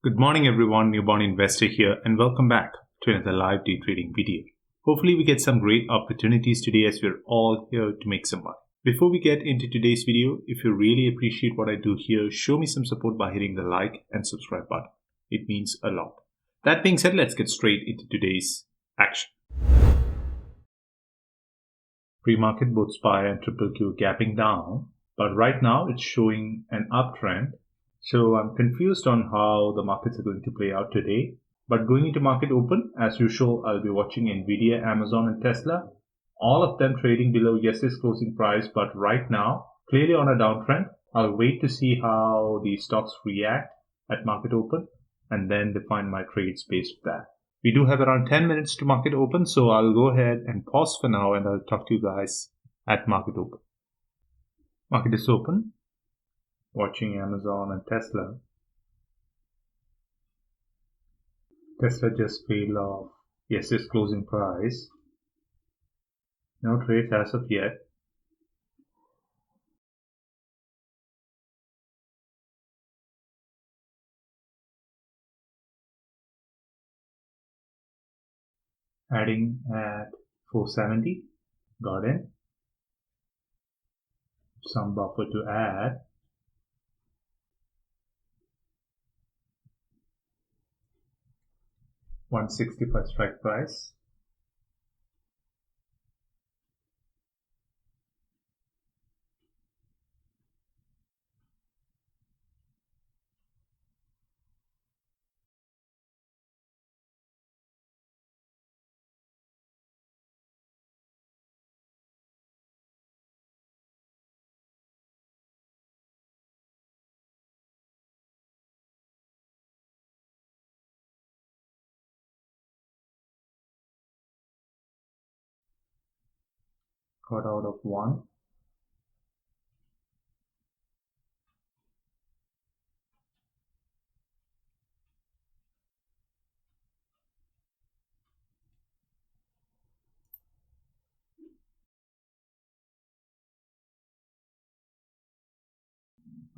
Good morning everyone, Newborn Investor here and welcome back to another live day trading video. Hopefully we get some great opportunities today as we're all here to make some money. Before we get into today's video, if you really appreciate what I do here, show me some support by hitting the like and subscribe button. It means a lot. That being said, let's get straight into today's action. Pre-market both SPY and QQQ gapping down, but right now it's showing an uptrend. So I'm confused on how the markets are going to play out today. But going into market open, as usual, I'll be watching NVIDIA, Amazon and Tesla. All of them trading below yesterday's closing price, but right now, clearly on a downtrend. I'll wait to see how the stocks react at market open and then define my trades based on that. We do have around 10 minutes to market open, so I'll go ahead and pause for now and I'll talk to you guys at market open. Market is open. Watching Amazon and Tesla. Tesla just failed off yesterday's closing price. No trades as of yet. Adding at 470. Got in. Some buffer to add. $165 strike price. Got out of one.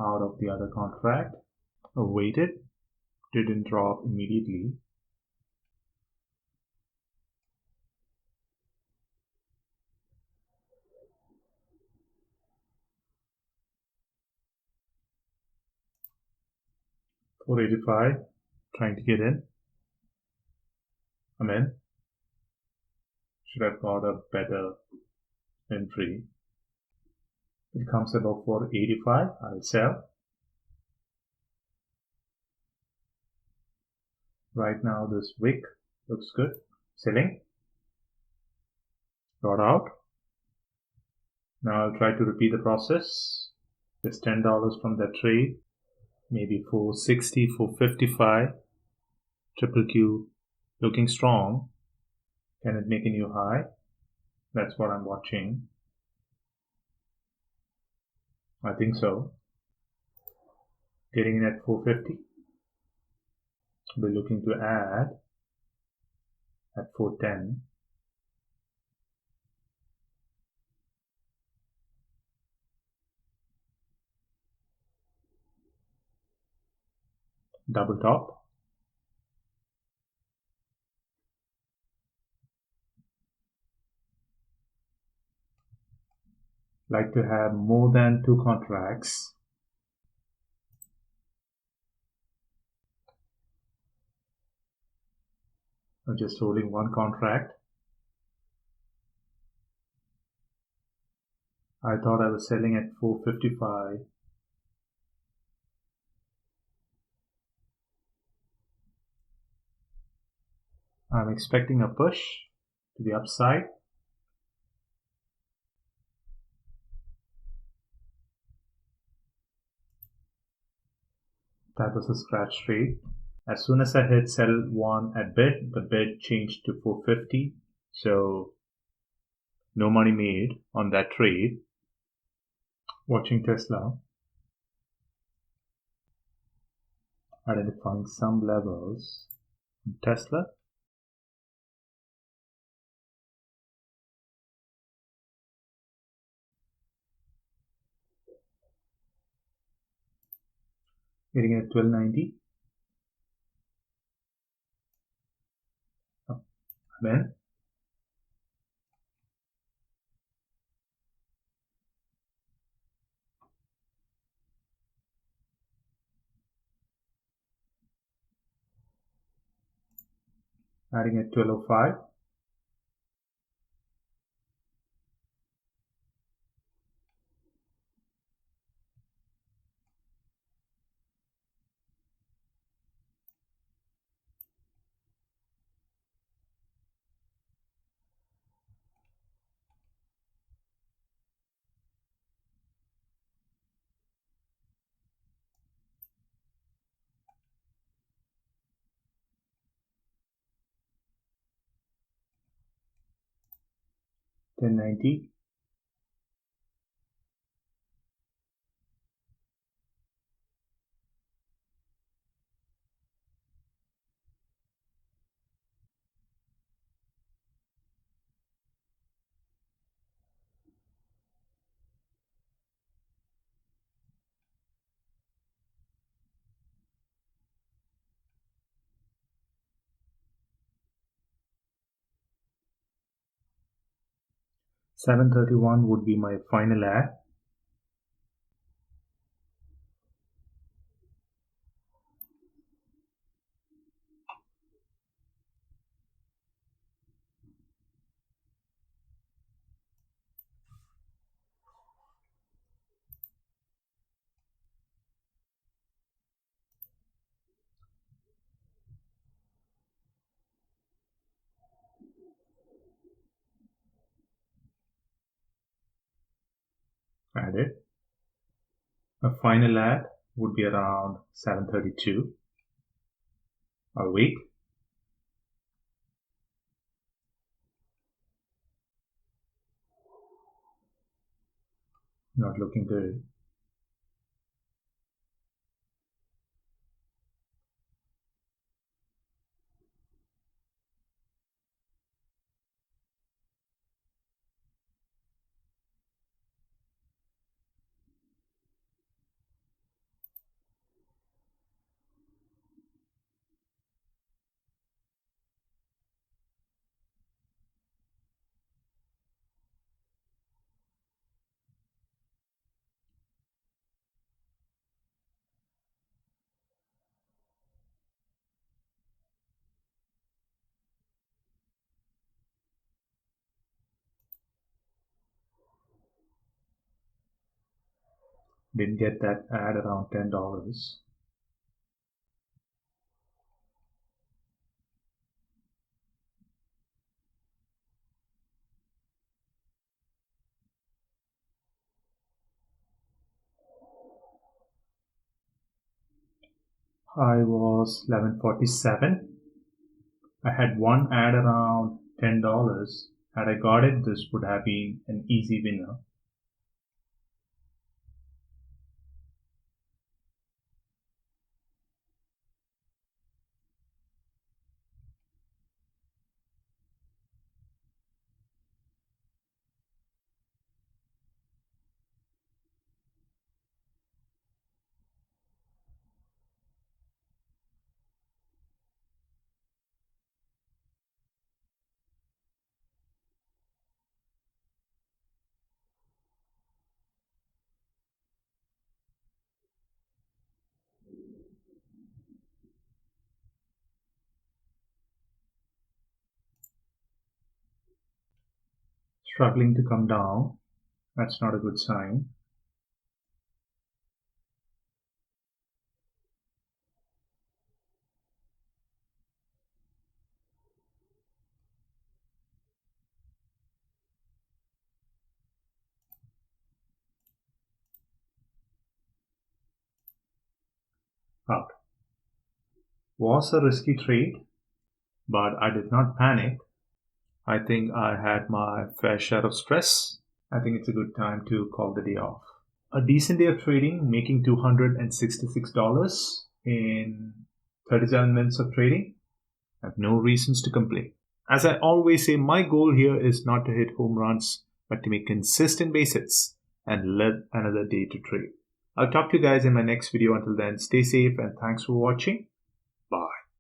Out of the other contract. Awaited. Didn't drop immediately. $485, trying to get in. I'm in. Should have got a better entry. It comes above 485, I'll sell. Right now this wick looks good. Selling. Got out. Now I'll try to repeat the process. Just $10 from that trade. Maybe 460, 455. QQQ looking strong. Can it make a new high? That's what I'm watching. I think so. Getting in at 450. We're looking to add at 410. Double top. Like to have more than 2 contracts. I'm just holding one contract. I thought I was selling at 455. I'm expecting a push to the upside. That was a scratch trade. As soon as I hit sell one at bid, the bid changed to 450. So no money made on that trade. Watching Tesla. Identifying some levels in Tesla. Getting at 1290. I'm in. Adding at 12:05. $10.90. $7.31 would be my final ad. Added. My final ad would be around 7:32. I'll wait. Not looking good. Didn't get that ad around $10. High was 11.47. I had one ad around $10. Had I got it, this would have been an easy winner. Struggling to come down. That's not a good sign. Out. Was a risky trade, but I did not panic. I think I had my fair share of stress. I think it's a good time to call the day off. A decent day of trading, making $266 in 37 minutes of trading. I have no reasons to complain. As I always say, my goal here is not to hit home runs, but to make consistent base hits and live another day to trade. I'll talk to you guys in my next video. Until then, stay safe and thanks for watching.